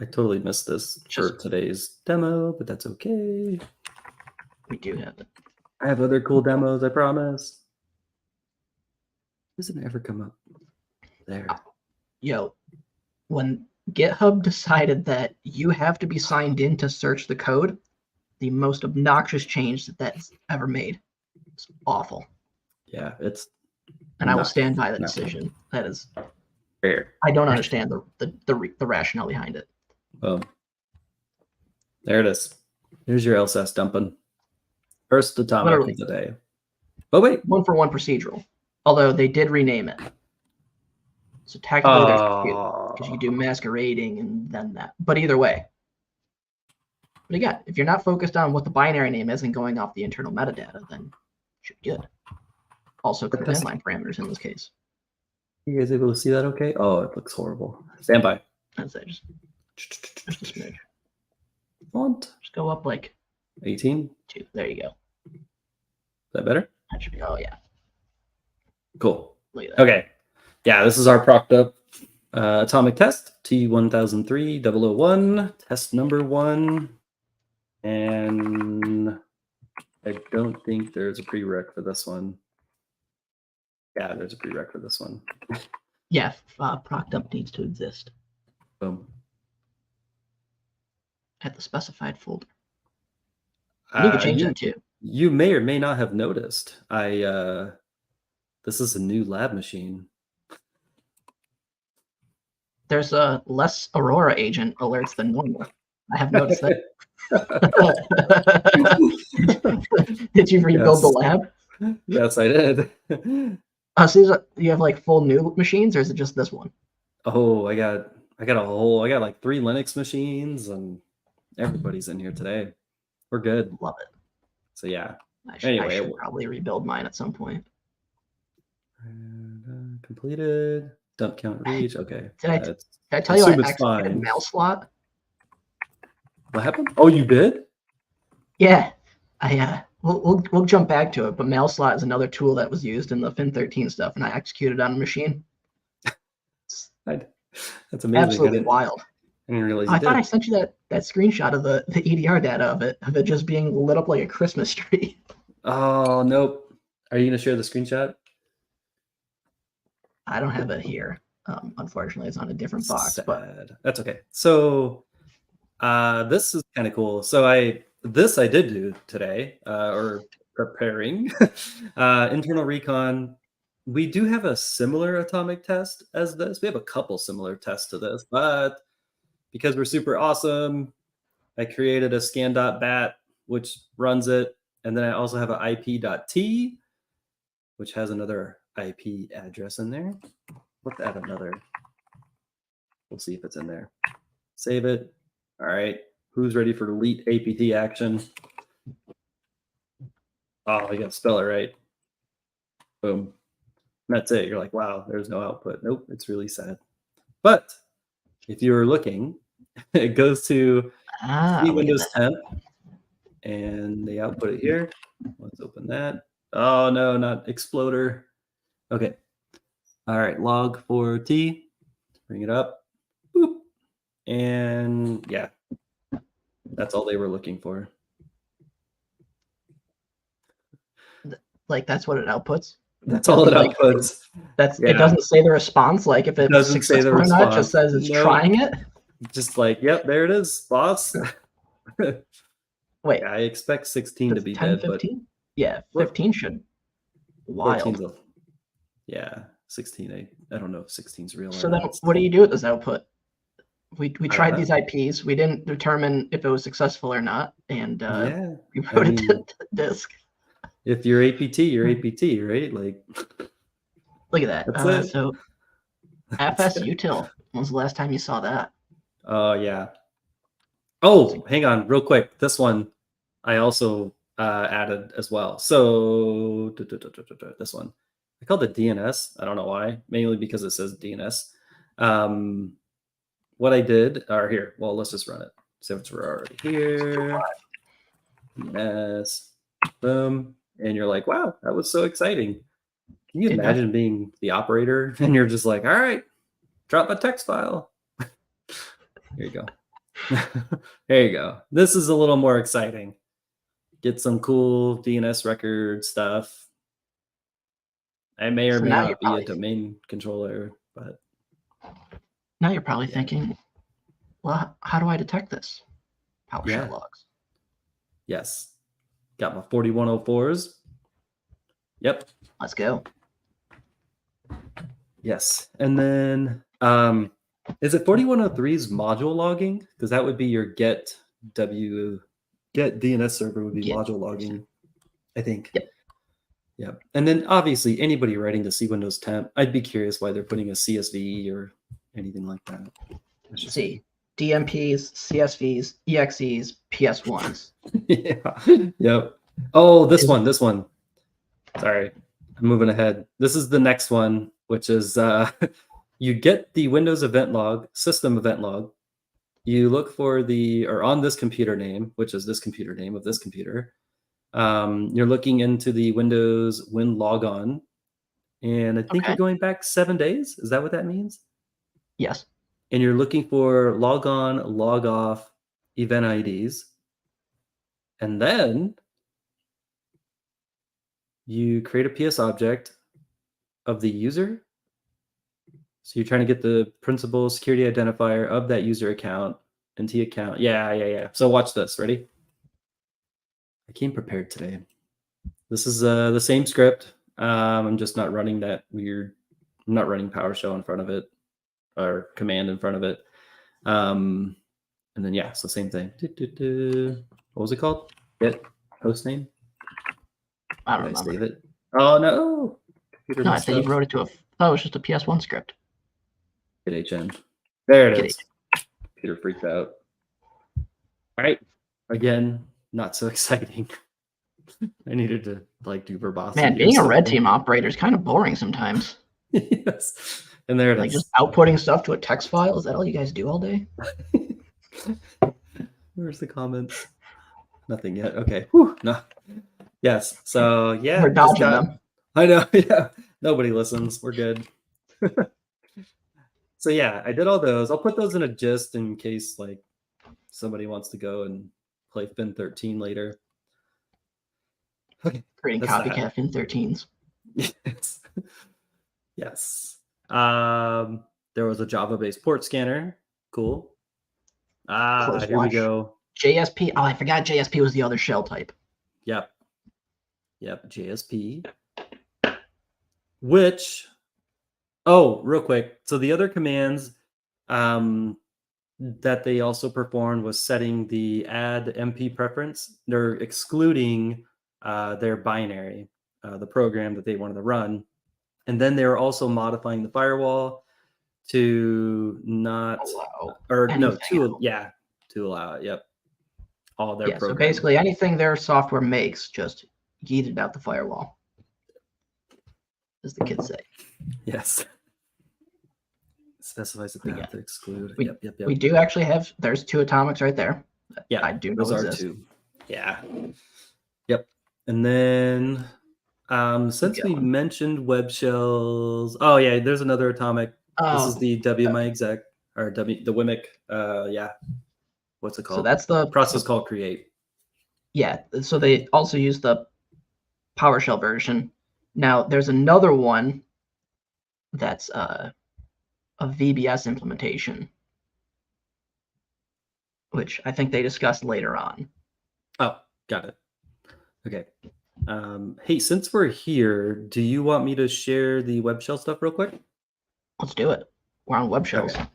B: I totally missed this for today's demo, but that's okay.
C: We do have it.
B: I have other cool demos, I promise. Doesn't ever come up there.
C: Yo, when GitHub decided that you have to be signed in to search the code, the most obnoxious change that's ever made. It's awful.
B: Yeah, it's.
C: And I will stand by that decision. That is
B: fair.
C: I don't understand the rationale behind it.
B: Oh, there it is. Here's your LSS dumping. First atomic of the day. Oh wait,
C: 1-for-1 procedural. Although they did rename it, so technically there's because you do masquerading and then that. But either way. But again, if you're not focused on what the binary name is and going off the internal metadata, then you should be good. Also, command line parameters in this case.
B: You guys able to see that okay? Oh, it looks horrible. Stand by.
C: That's it. Just a smidge.
B: Font.
C: Just go up like
B: 18.
C: 2. There you go.
B: Is that better?
C: That should be. Oh yeah.
B: Cool.
C: Look at that.
B: Okay. Yeah, this is our procced up atomic test T1003-001 test number 1. And I don't think there's a prereq for this one. Yeah, there's a prereq for this one.
C: Yeah, proc dump needs to exist.
B: Boom.
C: At the specified folder. And you can change that too.
B: You may or may not have noticed. This is a new lab machine.
C: There's a less Aurora agent alerts than normal. I have noticed that. Did you rebuild the lab?
B: Yes, I did.
C: So you have like full new machines, or is it just this one?
B: Oh, I got like 3 Linux machines, and everybody's in here today. We're good.
C: Love it.
B: So yeah.
C: I should probably rebuild mine at some point.
B: Completed. Dump count reach. Okay.
C: Did I tell you I executed mail slot?
B: What happened? Oh, you did?
C: Yeah. We'll jump back to it, but mail slot is another tool that was used in the FIN13 stuff, and I executed on a machine.
B: That's amazing.
C: Absolutely wild.
B: I didn't realize
C: I thought I sent you that screenshot of the EDR data of it just being lit up like a Christmas tree.
B: Oh, nope. Are you going to share the screenshot?
C: I don't have it here. Unfortunately, it's on a different box.
B: Sad.
C: But
B: that's okay. So this is kind of cool. So I did do today, or preparing internal recon. We do have a similar atomic test as this. We have a couple similar tests to this, but because we're super awesome, I created a scan.bat, which runs it. And then I also have an IP.t, which has another IP address in there. Let's add another. We'll see if it's in there. Save it. All right. Who's ready for delete APT action? Oh, you got to spell it right. Boom. And that's it. You're like, wow, there's no output. Nope, it's really sad. But if you were looking, it goes to Windows 10, and they output it here. Let's open that. Oh, no, not Exploder. Okay. All right, log for T. Bring it up. Boop. And yeah, that's all they were looking for.
C: Like, that's what it outputs?
B: That's all it outputs.
C: It doesn't say the response, like if it's successful or not, it just says it's trying it.
B: Just like, yep, there it is, boss.
C: Wait,
B: I expect 16 to be
C: 10,
B: dead,
C: 15?
B: but
C: yeah, 15 should. Wild.
B: Yeah, 16. I don't know if 16's real.
C: So then, what do you do with this output? We tried these IPs. We didn't determine if it was successful or not, and we wrote it to disk.
B: If you're APT, you're APT, right? Like,
C: look at that. So, FSUtil. When was the last time you saw that?
B: Oh yeah. Oh, hang on, real quick. This one I also added as well. So this one, I called it DNS. I don't know why. Mainly because it says DNS. What I did, or here. Well, let's just run it. So we're already here. DNS. Boom. And you're like, wow, that was so exciting. Can you imagine being the operator and you're just like, all right, drop a text file. Here you go. There you go. This is a little more exciting. Get some cool DNS record stuff. I may or may not be a domain controller, but
C: now you're probably thinking, well, how do I detect this? PowerShell logs.
B: Yes. Got my 4104s. Yep.
C: Let's go.
B: Yes. And then is it 4103's module logging? Because that would be your get DNS server would be module logging, I think.
C: Yep.
B: Yep. And then obviously anybody writing to Windows temp, I'd be curious why they're putting a CSV or anything like that.
C: Let's see. DMPs, CSVs, EXEs, PS1s.
B: Yeah. Yep. Oh, this one. Sorry, I'm moving ahead. This is the next one, which is you get the Windows event log, system event log. You look for on this computer name, which is this computer name of this computer. You're looking into the Windows Win logon, and I think you're going back 7 days. Is that what that means?
C: Yes.
B: And you're looking for log on, log off event IDs. And then you create a PS object of the user. So you're trying to get the principal security identifier of that user account, NT account. Yeah. So watch this. Ready? I came prepared today. This is the same script. I'm just not running that weird. I'm not running PowerShell in front of it or command in front of it. And then yeah, it's the same thing. What was it called? Get host name.
C: I don't remember.
B: Save it. Oh no!
C: No, I think you wrote it to a. Oh, it was just a PS1 script.
B: Get HN. There it is. Peter freaked out. All right. Again, not so exciting. I needed to like do verbosity.
C: Man, being a red team operator is kind of boring sometimes.
B: Yes. And there it
C: like
B: is.
C: Just outputting stuff to a text file. Is that all you guys do all day?
B: Where's the comments? Nothing yet. Okay. Whew. No. Yes. So yeah.
C: We're dodging them.
B: I know. Yeah. Nobody listens. We're good. So yeah, I did all those. I'll put those in a gist in case like somebody wants to go and play FIN13 later. Okay.
C: Creating copycat FIN13s.
B: Yes. Yes. There was a Java-based port scanner. Cool. Here we go.
C: JSP. Oh, I forgot JSP was the other shell type.
B: Yep. JSP. Which, oh, real quick. So the other commands that they also performed was setting the add MP preference. They're excluding their binary, the program that they wanted to run. And then they were also modifying the firewall to not
C: allow
B: to allow it. Yep. All their programs.
C: So basically anything their software makes, just yeeted out the firewall. As the kids say.
B: Yes. Specifies the path to exclude. Yep.
C: We do actually have, there's 2 atomics right there.
B: Yeah,
C: I do know
B: those are 2. Yeah. Yep. And then since we mentioned web shells, oh yeah, there's another atomic. This is the WMI exec or the WMIC. What's it called?
C: So that's the
B: process called create.
C: Yeah. So they also use the PowerShell version. Now there's another one that's a VBS implementation, which I think they discussed later on.
B: Oh, got it. Okay. Hey, since we're here, do you want me to share the web shell stuff real quick?
C: Let's do it. We're on web shells. Okay.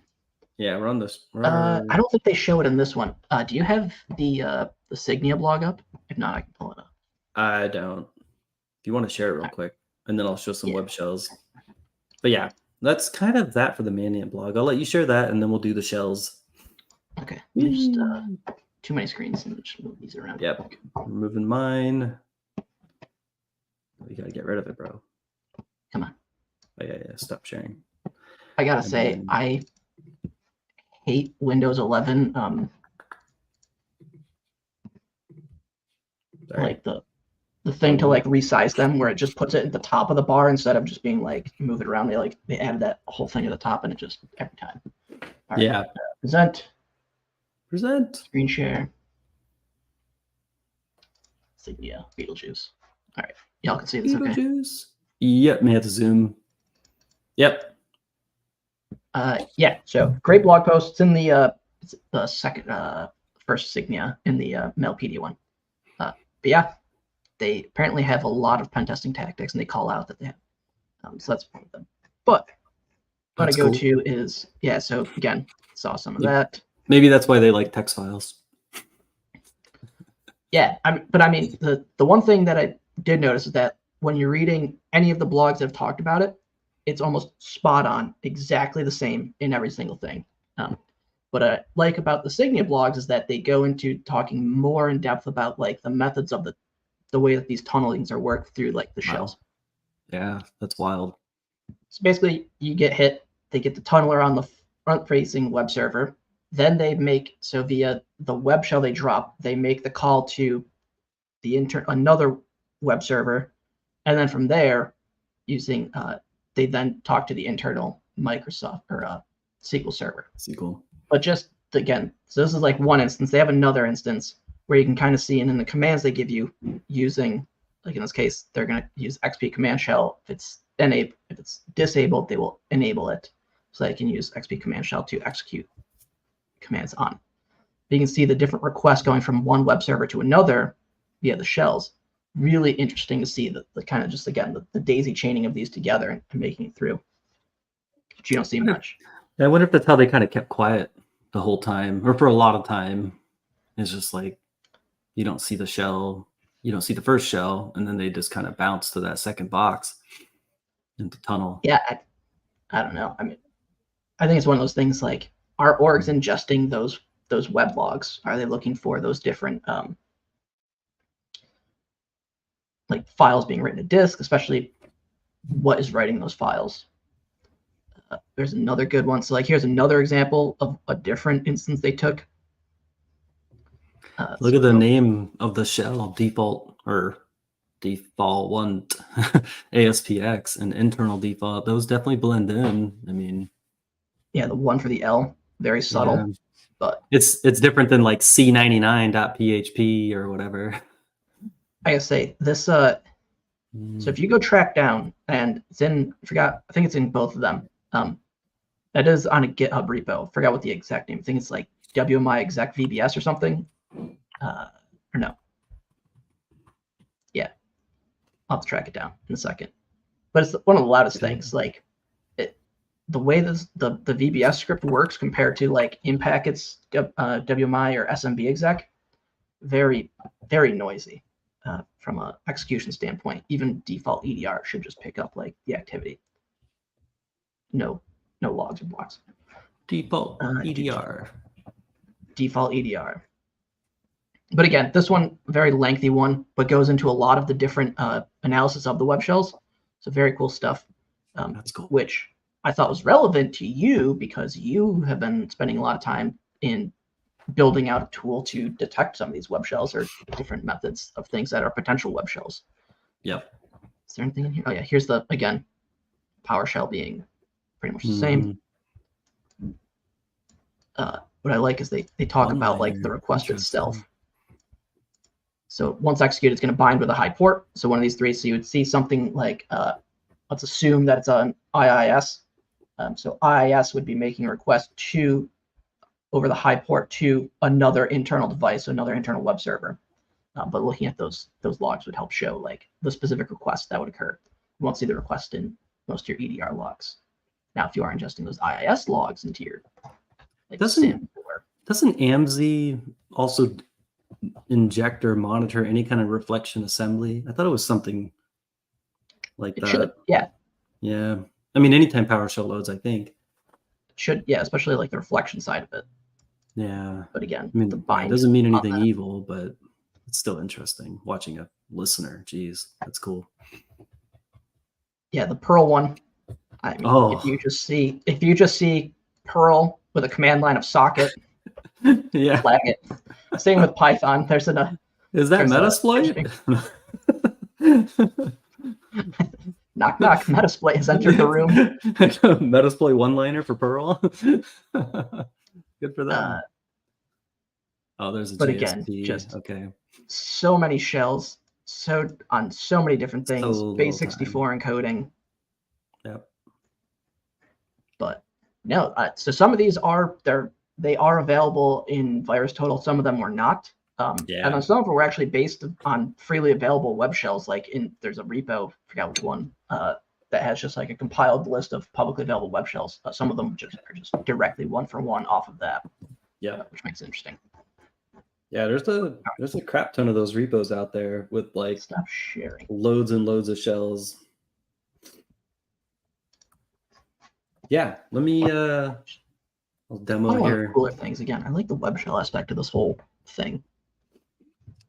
B: Yeah, we're on this.
C: I don't think they show it in this one. Do you have the Signia blog up? If not, I can pull it up.
B: I don't. If you want to share it real quick, and then I'll show some web shells. But yeah, that's kind of that for the Mandiant blog. I'll let you share that, and then we'll do the shells.
C: Okay. Just too many screens, and just move these around.
B: Yep. I'm moving mine. You gotta get rid of it, bro.
C: Come on.
B: Oh, yeah. Stop sharing.
C: I gotta say, I hate Windows 11. Like the thing to like resize them, where it just puts it at the top of the bar instead of just being like move it around. They added that whole thing at the top, and it just every time. All right.
B: Yeah.
C: Present.
B: Screen
C: share. Signia Beetlejuice. All right. Y'all can see this.
B: Beetlejuice. Okay. Yep. May have to zoom. Yep.
C: Yeah. So great blog post. It's in the second first Signia in the Mailpedia one. But yeah, they apparently have a lot of pen testing tactics, and they call out that they have. So that's one of them. But what I go to is So again, saw some of that.
B: Maybe that's why they like text files.
C: Yeah, but I mean, the one thing that I did notice is that when you're reading any of the blogs that have talked about it, it's almost spot on, exactly the same in every single thing. What I like about the Signia blogs is that they go into talking more in depth about like the methods of the way that these tunnelings are worked through like the shells.
B: Yeah, that's wild.
C: So basically, you get hit, they get the tunneler on the front-facing web server. Then they make, so via the web shell they drop, they make the call to the another web server. And then from there, using, they then talk to the internal Microsoft or SQL server.
B: SQL.
C: But just again, so this is like one instance. They have another instance where you can kind of see, and in the commands they give you using, like in this case, they're going to use XP command shell. If it's disabled, they will enable it, so they can use XP command shell to execute commands on. You can see the different requests going from one web server to another via the shells. Really interesting to see the kind of just, again, the daisy chaining of these together and making it through. But you don't see much.
B: I wonder if that's how they kind of kept quiet the whole time, or for a lot of time. It's just like you don't see the shell, you don't see the first shell, and then they just kind of bounce to that second box into tunnel.
C: Yeah, I don't know. I mean, I think it's one of those things like, are orgs ingesting those web logs? Are they looking for those different like files being written to disk, especially what is writing those files? There's another good one. So like, here's another example of a different instance they took.
B: Look at the name of the shell, default one ASPX and internal default. Those definitely blend in. I mean,
C: yeah, the one for the L, very subtle. Yeah. But
B: it's different than like C99.php or whatever.
C: I gotta say this. So if you go track down, and it's in, I think it's in both of them. That is on a GitHub repo. Forgot what the exact name. I think it's like WMI exec VBS or something. Or no. Yeah, I'll have to track it down in a second. But it's one of the loudest things. Like the way the VBS script works compared to like Impacket's WMI or SMB exec, very, very noisy from an execution standpoint. Even default EDR should just pick up like the activity. No logs or blocks.
B: Default EDR.
C: Default EDR. But again, this one, very lengthy one, but goes into a lot of the different analysis of the web shells. So very cool stuff.
B: That's cool.
C: Which I thought was relevant to you because you have been spending a lot of time in building out a tool to detect some of these web shells or different methods of things that are potential web shells.
B: Yep.
C: Is there anything in here? Oh yeah, here's the, again, PowerShell being pretty much the same. What I like is they talk about like the request itself. So once executed, it's going to bind with a high port. So one of these three. So you would see something like, let's assume that it's an IIS. So IIS would be making a request over the high port to another internal device, so another internal web server. But looking at those logs would help show like the specific request that would occur. You won't see the request in most of your EDR logs. Now, if you are ingesting those IIS logs into your like,
B: doesn't AMSI also inject or monitor any kind of reflection assembly? I thought it was something like that.
C: Should, yeah.
B: Yeah. I mean, anytime PowerShell loads, I think.
C: It should, yeah, especially like the reflection side of it.
B: Yeah.
C: But again,
B: I mean,
C: the bind
B: it doesn't mean anything evil, but it's still interesting watching a listener. Geez, that's cool.
C: Yeah, the Perl one. I mean, if you just see Perl with a command line of socket,
B: yeah,
C: flag it. Same with Python. There's an
B: is that Metasploit?
C: Knock knock. Metasploit has entered the room.
B: Metasploit one-liner for Perl. Good for them. Oh, there's a
C: but
B: JSP.
C: Again, just
B: okay.
C: So many shells, on so many different things. Base64 encoding.
B: Yep.
C: But no, so some of these they are available in VirusTotal. Some of them were not. And then some of them were actually based on freely available web shells. Like there's a repo, I forgot which one, that has just like a compiled list of publicly available web shells. Some of them are just directly one for one off of that.
B: Yeah,
C: which makes it interesting.
B: Yeah, there's a crap ton of those repos out there with like
C: stop sharing
B: loads and loads of shells. Yeah, let me I'll demo here.
C: Cooler things again. I like the web shell aspect of this whole thing.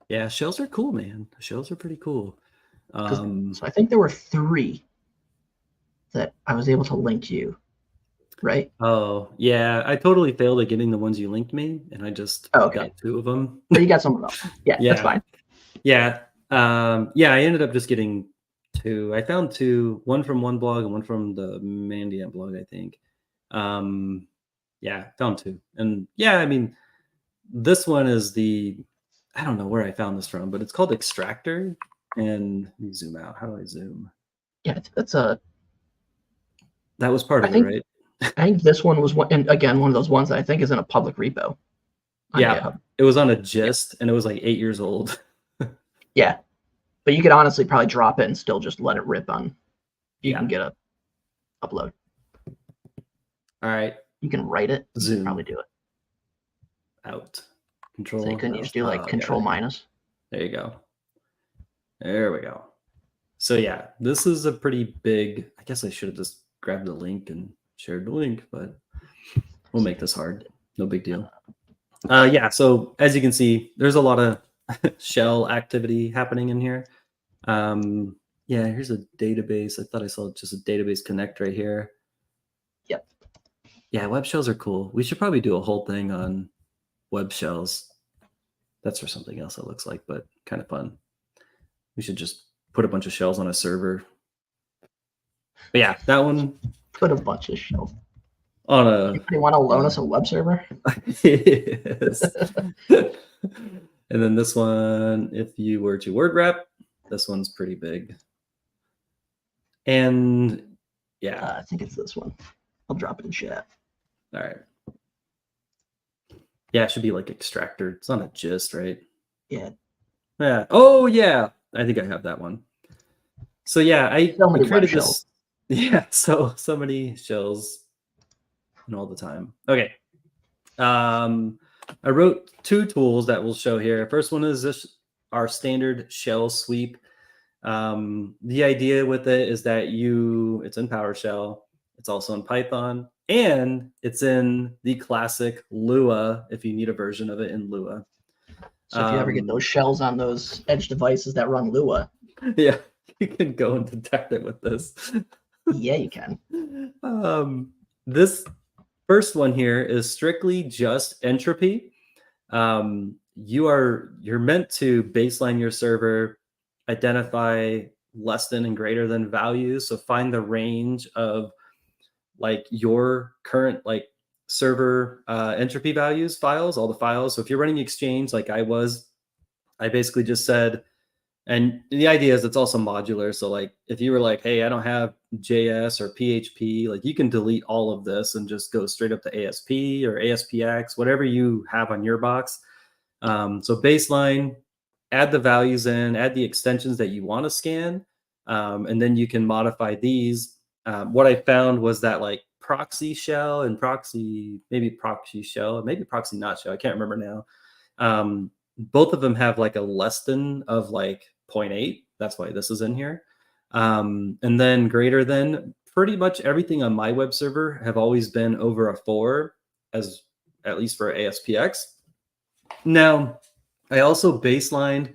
B: Yeah, shells are cool, man. Shells are pretty cool.
C: So I think there were 3 that I was able to link you, right?
B: Oh, yeah. I totally failed at getting the ones you linked me, and I just got 2 of them.
C: But you got some of them. Yeah, that's fine.
B: Yeah. I ended up just getting 2. I found 2, one from one blog and one from the Mandiant blog, I think. Found 2. And yeah, I mean, this one is the I don't know where I found this from, but it's called Extractor. And let me zoom out. How do I zoom?
C: Yeah, that
B: was part of it, right?
C: I think this one was one, and again, one of those ones that I think is in a public repo.
B: Yeah,
C: GitHub.
B: It was on a gist, and it was like 8 years old.
C: Yeah, but you could honestly probably drop it and still just let it rip on. You can get a upload.
B: All right.
C: You can write it.
B: Zoom.
C: Probably do it.
B: Out. Control.
C: So you couldn't just do like control minus.
B: There you go. There we go. So yeah, this is a pretty big. I guess I should have just grabbed the link and shared the link, but we'll make this hard. No big deal. Yeah. So as you can see, there's a lot of shell activity happening in here. Yeah. Here's a database. I thought I saw just a database connect right here.
C: Yep.
B: Yeah. Web shells are cool. We should probably do a whole thing on web shells. That's for something else, it looks like, but kind of fun. We should just put a bunch of shells on a server. But yeah, that one.
C: Put a bunch of shells
B: on a.
C: You want to loan us a web server?
B: Yes. And then this one, if you were to word wrap, this one's pretty big. And yeah,
C: I think it's this one. I'll drop it in chat.
B: All right. Yeah, it should be like Extractor. It's not a gist, right?
C: Yeah.
B: Yeah. Oh yeah. I think I have that one. So yeah, I created this. Yeah, so many shells and all the time. Okay. I wrote 2 tools that we'll show here. First one is this, our standard shell sweep. The idea with it is that it's in PowerShell, it's also in Python, and it's in the classic Lua if you need a version of it in Lua.
C: So if you ever get those shells on those edge devices that run Lua,
B: yeah, you can go and detect it with this.
C: Yeah, you can.
B: This first one here is strictly just entropy. You're meant to baseline your server, identify less than and greater than values. So find the range of like your current like server entropy values files, all the files. So if you're running Exchange like I basically just said, and the idea is it's also modular. So like if you were like, hey, I don't have JS or PHP, like you can delete all of this and just go straight up to ASP or ASPX, whatever you have on your box. So baseline, add the values in, add the extensions that you want to scan, and then you can modify these. What I found was that like proxy shell and maybe proxy shell, maybe proxy not shell, I can't remember now. Both of them have like a less than of like 0.8. That's why this is in here. And then greater than, pretty much everything on my web server have always been over a 4, as at least for ASPX. Now, I also baselined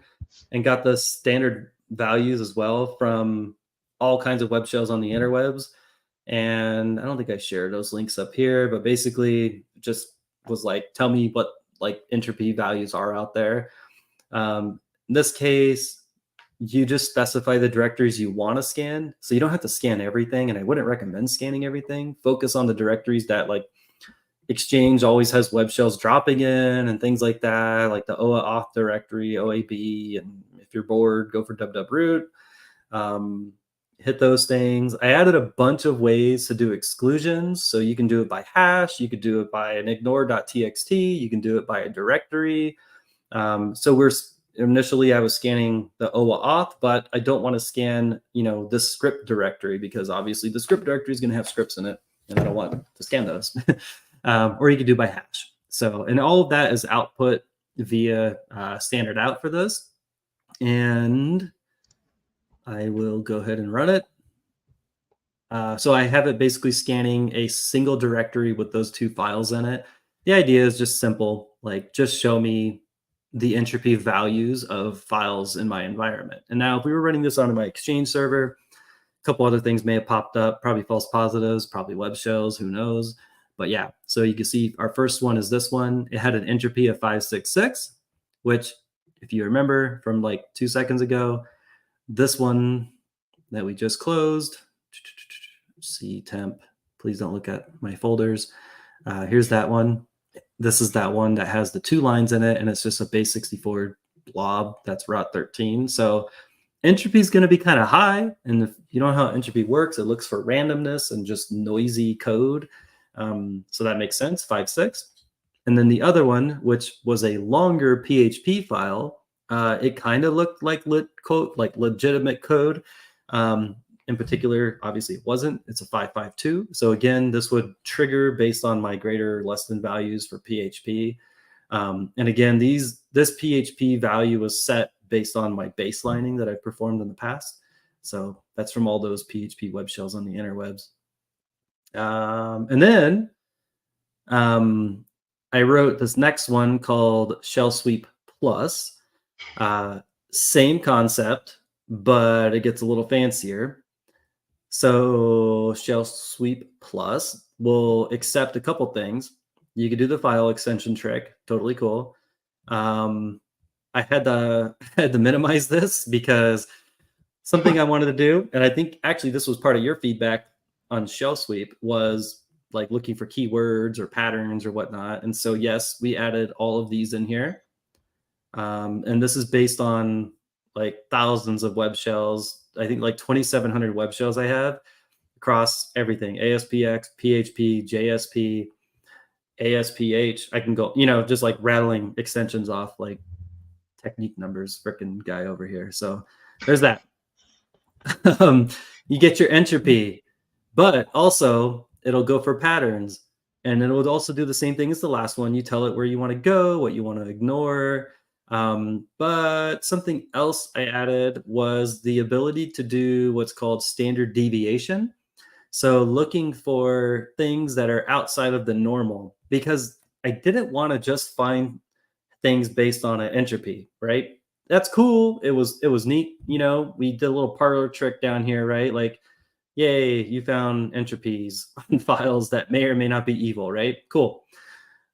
B: and got the standard values as well from all kinds of web shells on the interwebs. And I don't think I shared those links up here, but basically just was like, tell me what like entropy values are out there. In this case, you just specify the directories you want to scan. So you don't have to scan everything. And I wouldn't recommend scanning everything. Focus on the directories that like Exchange always has web shells dropping in and things like that, like the OA auth directory, OAB. And if you're bored, go for www root. Hit those things. I added a bunch of ways to do exclusions. So you can do it by hash. You could do it by an ignore.txt. You can do it by a directory. So initially I was scanning the OA auth, but I don't want to scan, this script directory because obviously the script directory is going to have scripts in it and I don't want to scan those. Or you could do by hash. So, and all of that is output via standard out for this. And I will go ahead and run it. So I have it basically scanning a single directory with those 2 files in it. The idea is just simple, like just show me the entropy values of files in my environment. And now if we were running this on my Exchange server, a couple other things may have popped up, probably false positives, probably web shells, who knows. But yeah, so you can see our first one is this one. It had an entropy of 566, which if you remember from like 2 seconds ago, this one that we just closed, C temp, please don't look at my folders. Here's that one. This is that one that has the 2 lines in it, and it's just a base 64 blob that's rot13. So entropy is going to be kind of high. And if you don't know how entropy works, it looks for randomness and just noisy code. So that makes sense, 5.6. And then the other one, which was a longer PHP file, it kind of looked like legitimate code. In particular, obviously it wasn't. It's a 5.5.2. So again, this would trigger based on my greater or less than values for PHP. And again, this PHP value was set based on my baselining that I've performed in the past. So that's from all those PHP web shells on the interwebs. And then I wrote this next one called Shell Sweep Plus. Same concept, but it gets a little fancier. So Shell Sweep Plus will accept a couple things. You could do the file extension trick, totally cool. I had to minimize this because something I wanted to do, and I think actually this was part of your feedback on Shell Sweep, was like looking for keywords or patterns or whatnot. And so yes, we added all of these in here. And this is based on like thousands of web shells. I think like 2,700 web shells I have across everything: ASPX, PHP, JSP, ASPH. I can go, just like rattling extensions off like technique numbers, frickin' guy over here. So there's that. You get your entropy, but also it'll go for patterns, and it will also do the same thing as the last one. You tell it where you want to go, what you want to ignore. But something else I added was the ability to do what's called standard deviation. So looking for things that are outside of the normal, because I didn't want to just find things based on an entropy, right? That's cool. It was neat. We did a little parlor trick down here, right? Like, yay, you found entropies on files that may or may not be evil, right? Cool.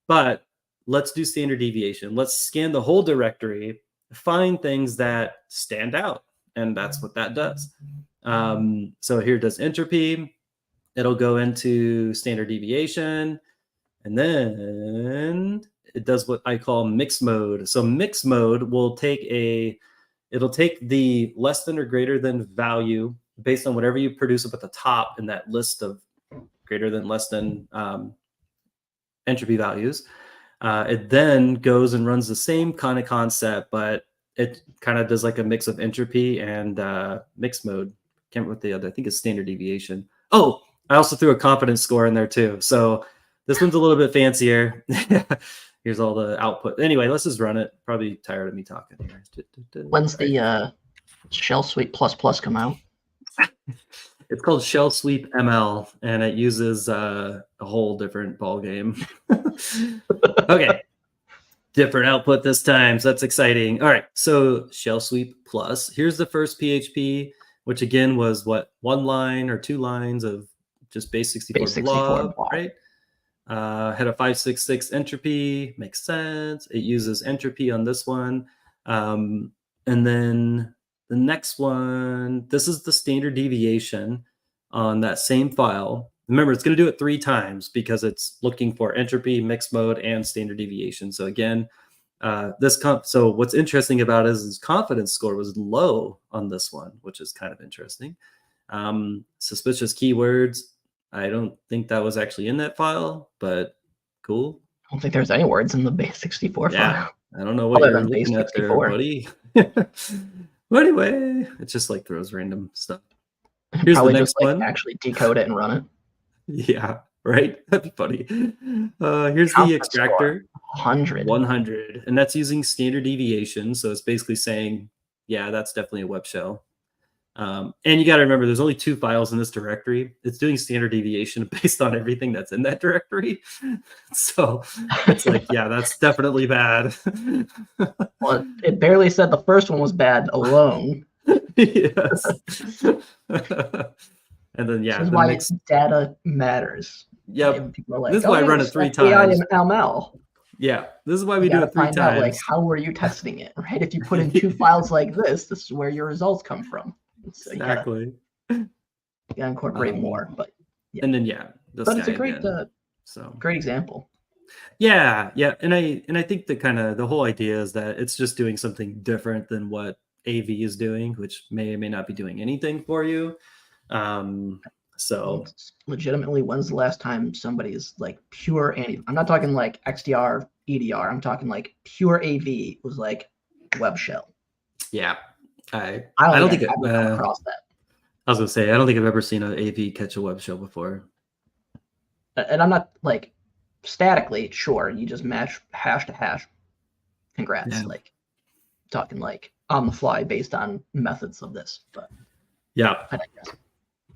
B: But let's do standard deviation. Let's scan the whole directory, find things that stand out. And that's what that does. So here it does entropy. It'll go into standard deviation. And then it does what I call mixed mode. So mixed mode will it'll take the less than or greater than value based on whatever you produce up at the top in that list of greater than, less than entropy values. It then goes and runs the same kind of concept, but it kind of does like a mix of entropy and mixed mode. Can't remember what the other, I think it's standard deviation. Oh, I also threw a confidence score in there too. So this one's a little bit fancier. Here's all the output. Anyway, let's just run it. Probably tired of me talking here.
C: When's the Shell Sweep Plus come out?
B: It's called Shell Sweep ML, and it uses a whole different ball game. Okay, different output this time, so that's exciting. All right, so Shell Sweep Plus. Here's the first PHP, which again was what, 1 line or 2 lines of just base64 blob, right? Had a 5.66 entropy, makes sense. It uses entropy on this one. And then the next one, this is the standard deviation on that same file. Remember, it's going to do it 3 times because it's looking for entropy, mixed mode, and standard deviation. So again, so what's interesting about it is his confidence score was low on this one, which is kind of interesting. Suspicious keywords. I don't think that was actually in that file, but cool.
C: I don't think there's any words in the base64 file.
B: I don't know what you're looking at there, buddy. Well, anyway, it just like throws random stuff. Here's the next one.
C: Actually decode it and run it.
B: Yeah, right. That'd be funny. Here's the extractor.
C: 100.
B: And that's using standard deviation. So it's basically saying, yeah, that's definitely a web shell. And you got to remember, there's only 2 files in this directory. It's doing standard deviation based on everything that's in that directory. So it's like, yeah, that's definitely bad.
C: Well, it barely said the first one was bad alone.
B: Yes. And then, yeah.
C: This is why data matters.
B: Yep.
C: Like,
B: this is why I run it 3 times.
C: ML.
B: Yeah, this is why we do it 3 times.
C: Out, like, how are you testing it, right? If you put in 2 files like this is where your results come from. So
B: exactly.
C: You gotta incorporate more, but
B: yeah. And then
C: but it's a great, great example.
B: Yeah, and I think the whole idea is that it's just doing something different than what AV is doing, which may or may not be doing anything for you. So
C: legitimately, when's the last time somebody's like pure anti? I'm not talking like XDR, EDR. I'm talking like pure AV was like web shell.
B: Yeah, I
C: don't
B: think
C: I've ever come across that.
B: I was gonna say I don't think I've ever seen an AV catch a web shell before.
C: And I'm not like statically sure. You just match hash to hash. Congrats,
B: Yeah.
C: like talking like on the fly based on methods of this, but
B: yeah,
C: I guess.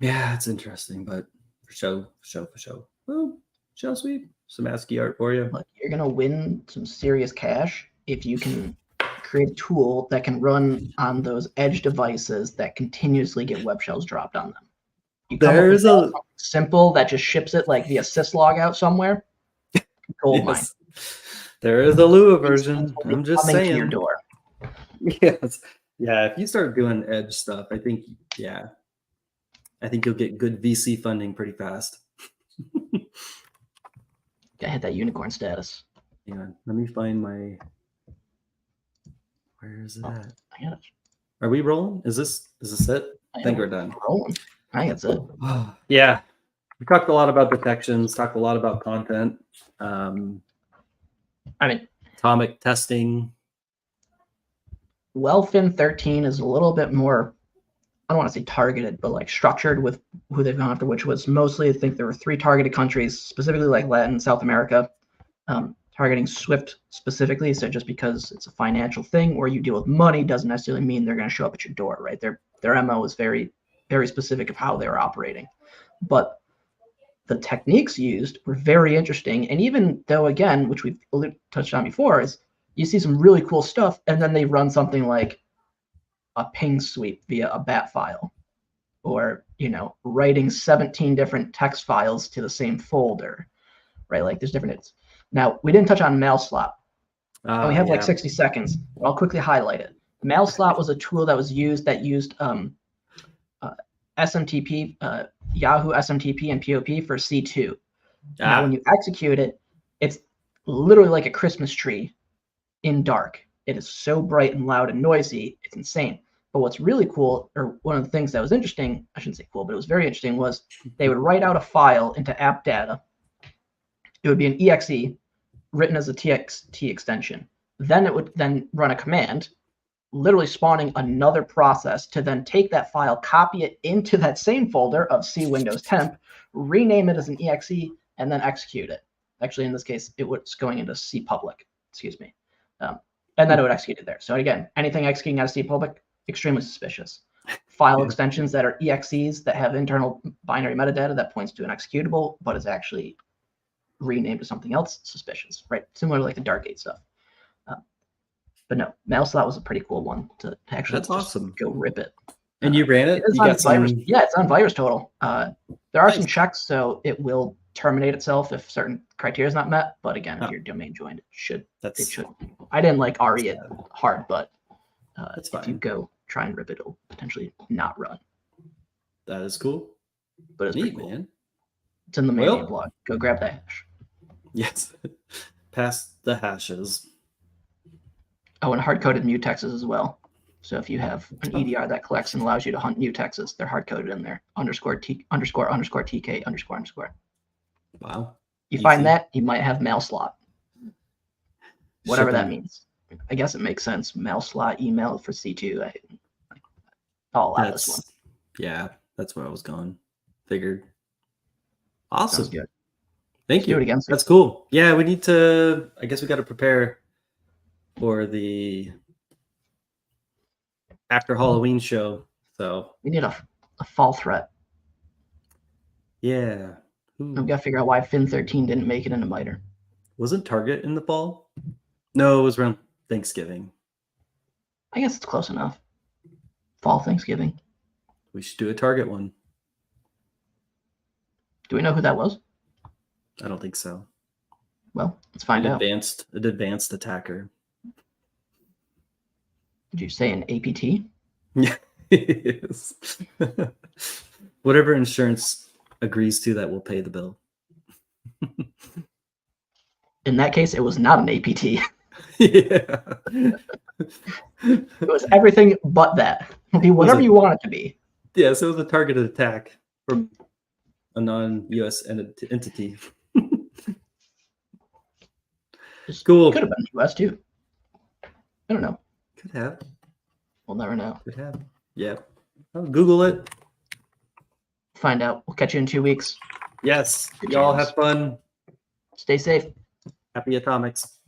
B: Yeah, it's interesting, but for show. Well, shell sweep, some ASCII art for you.
C: Look, you're gonna win some serious cash if you can create a tool that can run on those edge devices that continuously get web shells dropped on them. You come up with something simple that just ships it like via syslog out somewhere. Gold mine.
B: There is a Lua version. I'm just saying.
C: To your door.
B: Yes. Yeah, if you start doing edge stuff, I think you'll get good VC funding pretty fast.
C: Gotta hit that unicorn status.
B: Yeah, let me find my. Where is it at?
C: I got it.
B: Are we rolling? Is this it? I think we're done.
C: Rolling. I think that's it.
B: Yeah, we talked a lot about detections. Talked a lot about content.
C: I mean,
B: atomic testing.
C: Well, FIN13 is a little bit more, I don't want to say targeted, but like structured with who they've gone after, which was mostly, I think there were 3 targeted countries, specifically like Latin, South America, targeting SWIFT specifically. So just because it's a financial thing or you deal with money doesn't necessarily mean they're going to show up at your door, right? Their MO is very, very specific of how they're operating. But the techniques used were very interesting. And even though, again, which we've touched on before, is you see some really cool stuff, and then they run something like a ping sweep via a bat file, or writing 17 different text files to the same folder, right? Like there's different hits. Now we didn't touch on mail slot. We have like 60 seconds. I'll quickly highlight it. Mail slot was a tool that used SMTP, Yahoo SMTP and POP for C2. Now when you execute it, it's literally like a Christmas tree in dark. It is so bright and loud and noisy, it's insane. But what's really cool, or one of the things that was interesting, I shouldn't say cool, but it was very interesting, was they would write out a file into app data. It would be an exe written as a txt extension. Then it would then run a command, literally spawning another process to then take that file, copy it into that same folder of C Windows temp, rename it as an exe, and then execute it. Actually, in this case, it was going into C public, excuse me. And then it would execute it there. So again, anything executing out of C public, extremely suspicious. File extensions that are EXEs that have internal binary metadata that points to an executable, but is actually renamed to something else, suspicious, right? Similar to like the Darkgate stuff. But no, mail slot was a pretty cool one to actually
B: awesome.
C: Go rip it.
B: And you ran it?
C: You got virus. Yeah, it's on VirusTotal. There are some checks, so it will terminate itself if certain criteria is not met. But again, if you're domain joined, it should. I didn't like RE it hard, but if you go try and rip it, it'll potentially not run.
B: That is cool.
C: But it's
B: neat,
C: cool.
B: Man.
C: It's in the main blog. Go grab that hash.
B: Yes. Pass the hashes.
C: Oh, and hard-coded mutexes as well. So if you have an EDR that collects and allows you to hunt mutexes, they're hard-coded in there. _T __TK ___.
B: Wow.
C: You find that, you might have mail slot. Whatever that means. I guess it makes sense. Mail slot, email for C2. I'll allow this one.
B: Yeah, that's where I was going. Figured. Awesome.
C: Sounds good.
B: Thank you.
C: Do it again.
B: That's cool. Yeah, we need to, I guess we got to prepare for the after Halloween show. So
C: we need a fall threat.
B: Yeah.
C: I've got to figure out why FIN13 didn't make it into MITRE.
B: Wasn't Target in the fall? No, it was around Thanksgiving.
C: I guess it's close enough. Fall Thanksgiving.
B: We should do a Target one.
C: Do we know who that was?
B: I don't think so.
C: Well, let's find out.
B: An advanced attacker.
C: Did you say an APT?
B: Yeah, it is. Whatever insurance agrees to, that will pay the bill.
C: in that case, it was not an APT.
B: Yeah.
C: It was everything but that. It'll be whatever you want it to be.
B: Yeah, so it was a targeted attack for a non-US entity. Cool.
C: Could have been the US too. I don't know.
B: Could have.
C: We'll never know.
B: Could have. Yeah. I'll Google it.
C: Find out. We'll catch you in 2 weeks.
B: Yes.
C: Good
B: Y'all
C: chance.
B: have fun.
C: Stay safe.
B: Happy atomics.